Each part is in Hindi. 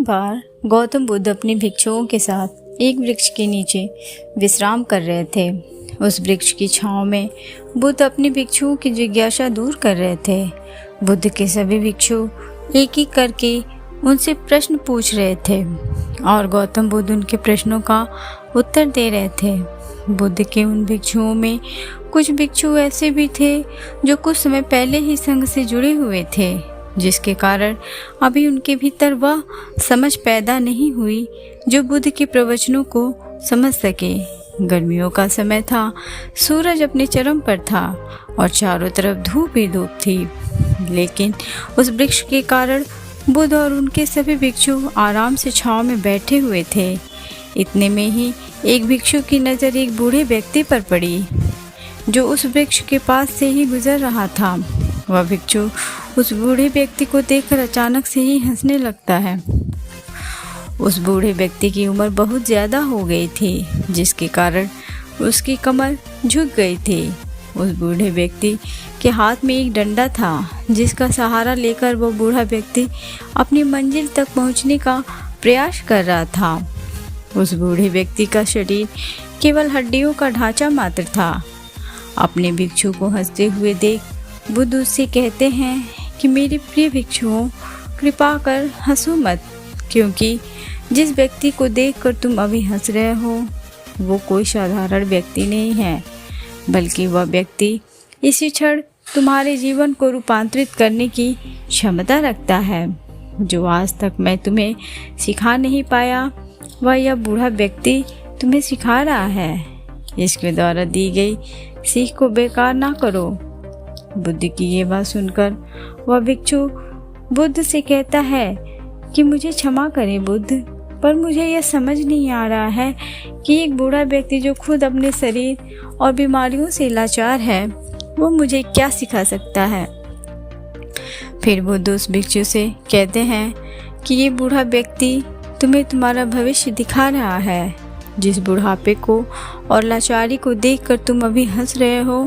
बार गौतम बुद्ध अपने भिक्षुओं के साथ एक वृक्ष के नीचे विश्राम कर रहे थे। उस वृक्ष की छांव में बुद्ध अपने भिक्षुओं की जिज्ञासा दूर कर रहे थे। बुद्ध के सभी भिक्षु एक एक करके उनसे प्रश्न पूछ रहे थे और गौतम बुद्ध उनके प्रश्नों का उत्तर दे रहे थे। बुद्ध के उन भिक्षुओं में कुछ भिक्षु ऐसे भी थे जो कुछ समय पहले ही संघ से जुड़े हुए थे, जिसके कारण अभी उनके भीतर वह समझ पैदा नहीं हुई जो बुद्ध के प्रवचनों को समझ सके। गर्मियों का समय था, सूरज अपने चरम पर था और चारों तरफ धूप ही धूप थी, लेकिन उस वृक्ष के कारण बुद्ध और उनके सभी भिक्षु आराम से छांव में बैठे हुए थे। इतने में ही एक भिक्षु की नज़र एक बूढ़े व्यक्ति पर पड़ी जो उस वृक्ष के पास से ही गुजर रहा था। वह भिक्षु उस बूढ़े व्यक्ति को देखकर अचानक से ही हंसने लगता है। उस बूढ़े व्यक्ति की उम्र बहुत ज़्यादा हो गई थी, जिसके कारण उसकी कमर झुक गई थी। उस बूढ़े व्यक्ति के हाथ में एक डंडा था, जिसका सहारा लेकर वह बूढ़ा व्यक्ति अपनी मंजिल तक पहुंचने का प्रयास कर रहा था। उस बूढ़े व्यक्ति का शरीर केवल हड्डियों का ढांचा मात्र था। अपने भिक्षु को हंसते हुए देख बुद्ध उससे कहते हैं कि मेरे प्रिय भिक्षुओं, कृपा कर हंसो मत, क्योंकि जिस व्यक्ति को देखकर तुम अभी हंस रहे हो वो कोई साधारण व्यक्ति नहीं है, बल्कि वह व्यक्ति इसी क्षण तुम्हारे जीवन को रूपांतरित करने की क्षमता रखता है। जो आज तक मैं तुम्हें सिखा नहीं पाया, वह यह बूढ़ा व्यक्ति तुम्हें सिखा रहा है। इसके द्वारा दी गई सीख को बेकार ना करो। बुद्ध की ये बात सुनकर वह भिक्षु बुद्ध से कहता है कि मुझे क्षमा करें बुद्ध, पर मुझे यह समझ नहीं आ रहा है कि एक बूढ़ा व्यक्ति जो खुद अपने शरीर और बीमारियों से लाचार है, वो मुझे क्या सिखा सकता है। फिर बुद्ध उस भिक्षु से कहते हैं कि ये बूढ़ा व्यक्ति तुम्हें तुम्हारा भविष्य दिखा रहा है। जिस बुढ़ापे को और लाचारी को देखकर तुम अभी हंस रहे हो,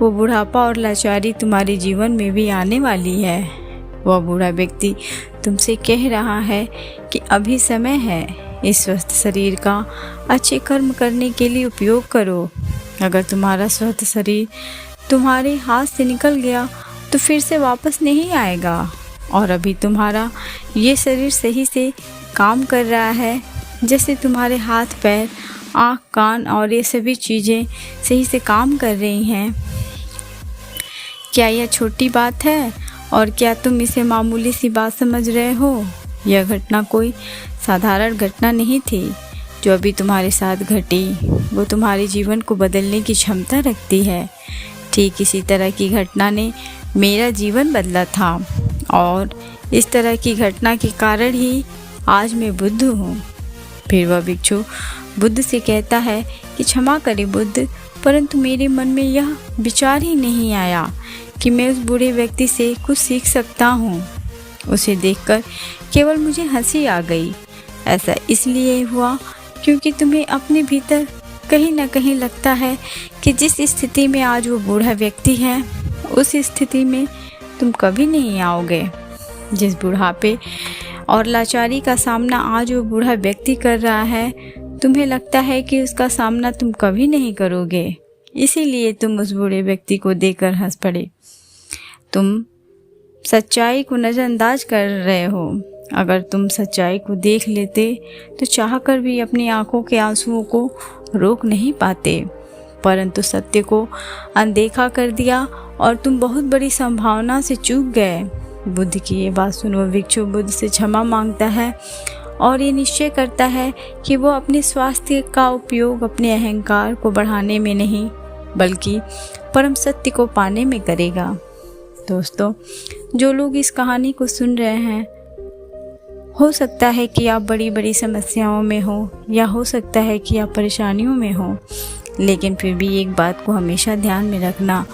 वो बुढ़ापा और लाचारी तुम्हारे जीवन में भी आने वाली है। वह बूढ़ा व्यक्ति तुमसे कह रहा है कि अभी समय है, इस स्वस्थ शरीर का अच्छे कर्म करने के लिए उपयोग करो। अगर तुम्हारा स्वस्थ शरीर तुम्हारे हाथ से निकल गया तो फिर से वापस नहीं आएगा, और अभी तुम्हारा ये शरीर सही से काम कर रहा है, जैसे तुम्हारे हाथ पैर, आँख, कान और ये सभी चीज़ें सही से काम कर रही हैं। क्या यह छोटी बात है और क्या तुम इसे मामूली सी बात समझ रहे हो? यह घटना कोई साधारण घटना नहीं थी जो अभी तुम्हारे साथ घटी, वो तुम्हारे जीवन को बदलने की क्षमता रखती है। ठीक इसी तरह की घटना ने मेरा जीवन बदला था, और इस तरह की घटना के कारण ही आज मैं बुद्ध हूँ। फिर वह भिक्षु बुद्ध से कहता है कि क्षमा करें बुद्ध, परंतु मेरे मन में यह विचार ही नहीं आया कि मैं उस बूढ़े व्यक्ति से कुछ सीख सकता हूँ। उसे देखकर केवल मुझे हंसी आ गई। ऐसा इसलिए हुआ क्योंकि तुम्हें अपने भीतर कहीं न कहीं लगता है कि जिस स्थिति में आज वो बूढ़ा व्यक्ति है, उस स्थिति में तुम कभी नहीं आओगे। जिस बुढ़ापे और लाचारी का सामना आज वो बूढ़ा व्यक्ति कर रहा है, तुम्हें लगता है कि उसका सामना तुम कभी नहीं करोगे, इसीलिए तुम उस बूढ़े व्यक्ति को देखकर हंस पड़े। तुम सच्चाई को नज़रअंदाज कर रहे हो। अगर तुम सच्चाई को देख लेते तो चाहकर भी अपनी आंखों के आंसुओं को रोक नहीं पाते, परंतु सत्य को अनदेखा कर दिया और तुम बहुत बड़ी संभावना से चूक गए। बुद्ध की ये बात सुन वह भिक्षु बुद्ध से क्षमा मांगता है और ये निश्चय करता है कि वो अपने स्वास्थ्य का उपयोग अपने अहंकार को बढ़ाने में नहीं, बल्कि परम सत्य को पाने में करेगा। दोस्तों, जो लोग इस कहानी को सुन रहे हैं, हो सकता है कि आप बड़ी बड़ी समस्याओं में हो, या हो सकता है कि आप परेशानियों में हो, लेकिन फिर भी एक बात को हमेशा ध्यान में रखना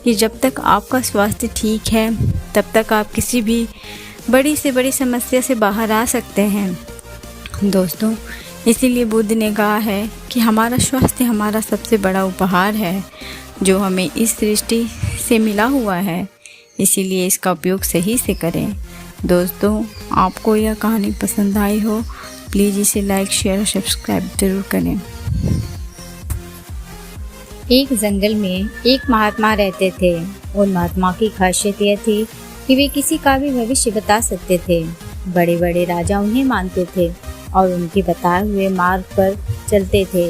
कि जब तक आपका स्वास्थ्य ठीक है, तब तक आप किसी भी बड़ी से बड़ी समस्या से बाहर आ सकते हैं। दोस्तों, इसीलिए बुद्ध ने कहा है कि हमारा स्वास्थ्य हमारा सबसे बड़ा उपहार है, जो हमें इस सृष्टि से मिला हुआ है। इसीलिए इसका उपयोग सही से करें। दोस्तों, आपको यह कहानी पसंद आई हो प्लीज़ इसे लाइक, शेयर और सब्सक्राइब जरूर करें। एक जंगल में एक महात्मा रहते थे। उन महात्मा की खासियत यह थी कि वे किसी का भी भविष्य बता सकते थे। बड़े बड़े राजा उन्हें मानते थे और उनके बताए हुए मार्ग पर चलते थे।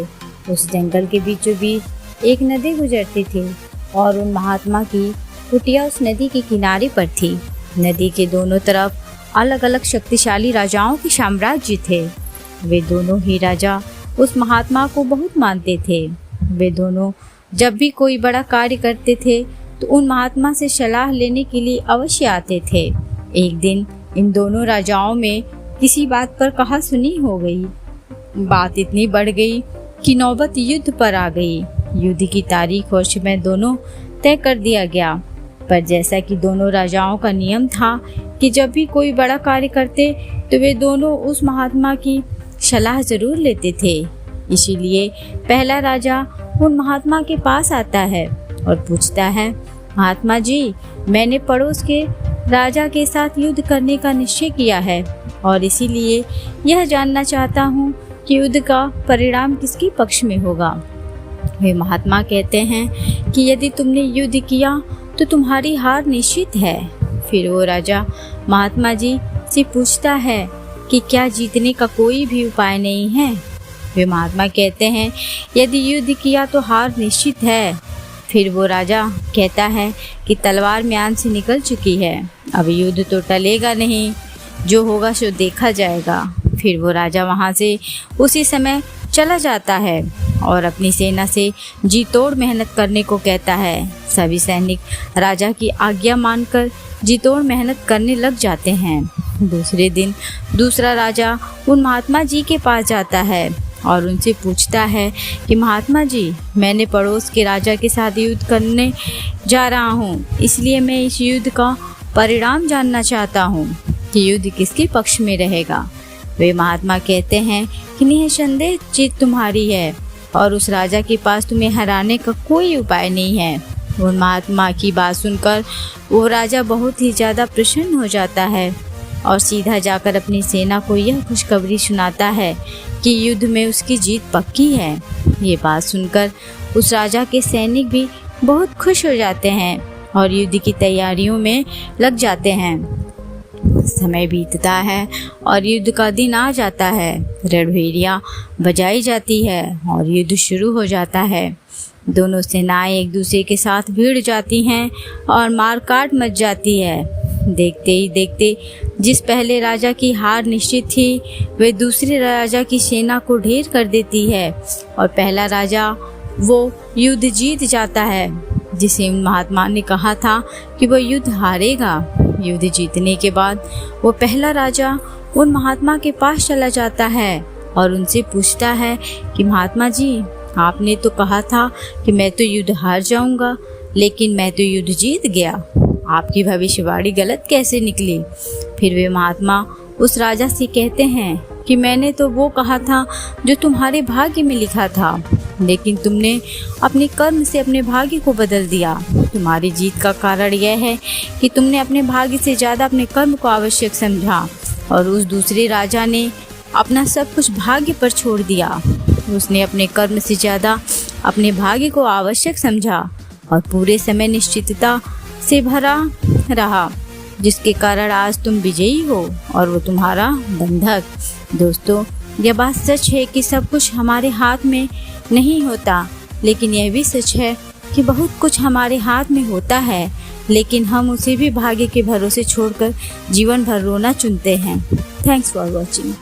उस जंगल के बीचों बीच एक नदी गुजरती थी और उन महात्मा की कुटिया उस नदी के किनारे पर थी। नदी के दोनों तरफ अलग अलग शक्तिशाली राजाओं के साम्राज्य थे। वे दोनों ही राजा उस महात्मा को बहुत मानते थे। वे दोनों जब भी कोई बड़ा कार्य करते थे तो उन महात्मा से सलाह लेने के लिए अवश्य आते थे। एक दिन इन दोनों राजाओं में किसी बात पर कहासुनी हो गई। बात इतनी बढ़ गई कि नौबत युद्ध पर आ गई। युद्ध की तारीख और समय दोनों तय कर दिया गया। पर जैसा कि दोनों राजाओं का नियम था कि जब भी कोई बड़ा कार्य करते तो वे दोनों उस महात्मा की सलाह जरूर लेते थे। इसीलिए पहला राजा उन महात्मा के पास आता है और पूछता है, महात्मा जी, मैंने पड़ोस के राजा के साथ युद्ध करने का निश्चय किया है और इसीलिए यह जानना चाहता हूँ कि युद्ध का परिणाम किसके पक्ष में होगा। वे महात्मा कहते हैं कि यदि तुमने युद्ध किया तो तुम्हारी हार निश्चित है। फिर वो राजा महात्मा जी से पूछता है कि क्या जीतने का कोई भी उपाय नहीं है। वे महात्मा कहते हैं, यदि युद्ध किया तो हार निश्चित है। फिर वो राजा कहता है कि तलवार म्यान से निकल चुकी है, अब युद्ध तो टलेगा नहीं, जो होगा सो देखा जाएगा। फिर वो राजा वहाँ से उसी समय चला जाता है और अपनी सेना से जी तोड़ मेहनत करने को कहता है। सभी सैनिक राजा की आज्ञा मानकर जी तोड़ मेहनत करने लग जाते हैं। दूसरे दिन दूसरा राजा उन महात्मा जी के पास जाता है और उनसे पूछता है कि महात्मा जी, मैंने पड़ोस के राजा के साथ युद्ध करने जा रहा हूँ, इसलिए मैं इस युद्ध का परिणाम जानना चाहता हूँ कि युद्ध किसके पक्ष में रहेगा। वे महात्मा कहते हैं कि निसंदेह जीत तुम्हारी है और उस राजा के पास तुम्हें हराने का कोई उपाय नहीं है। उन महात्मा की बात सुनकर वो राजा बहुत ही ज़्यादा प्रसन्न हो जाता है और सीधा जाकर अपनी सेना को यह खुशखबरी सुनाता है कि युद्ध में उसकी जीत पक्की है। ये बात सुनकर उस राजा के सैनिक भी बहुत खुश हो जाते हैं और युद्ध की तैयारियों में लग जाते हैं। समय बीतता है और युद्ध का दिन आ जाता है। रणभेरियाँ बजाई जाती है और युद्ध शुरू हो जाता है। दोनों सेनाएं एक दूसरे के साथ भिड़ जाती हैं और मारकाट मच जाती है। देखते ही देखते जिस पहले राजा की हार निश्चित थी, वे दूसरे राजा की सेना को ढेर कर देती है और पहला राजा वो युद्ध जीत जाता है, जिसे उन महात्मा ने कहा था कि वो युद्ध हारेगा। युद्ध जीतने के बाद वो पहला राजा उन महात्मा के पास चला जाता है और उनसे पूछता है कि महात्मा जी, आपने तो कहा था कि मैं तो युद्ध हार जाऊंगा, लेकिन मैं तो युद्ध जीत गया। आपकी भविष्यवाणी गलत कैसे निकली। फिर वे महात्मा उस राजा से कहते हैं कि मैंने तो वो कहा था जो तुम्हारे भाग्य में लिखा था, लेकिन तुमने अपने कर्म से अपने भाग्य को बदल दिया। तुम्हारी जीत का कारण यह है कि तुमने अपने भाग्य से ज़्यादा अपने कर्म को आवश्यक समझा और उस दूसरे राजा ने अपना सब कुछ भाग्य पर छोड़ दिया। उसने अपने कर्म से ज़्यादा अपने भाग्य को आवश्यक समझा और पूरे समय निश्चितता से भरा रहा, जिसके कारण आज तुम विजयी हो और वो तुम्हारा बंधक। दोस्तों, यह बात सच है कि सब कुछ हमारे हाथ में नहीं होता, लेकिन यह भी सच है कि बहुत कुछ हमारे हाथ में होता है, लेकिन हम उसे भी भाग्य के भरोसे छोड़कर जीवन भर रोना चुनते हैं। Thanks for watching.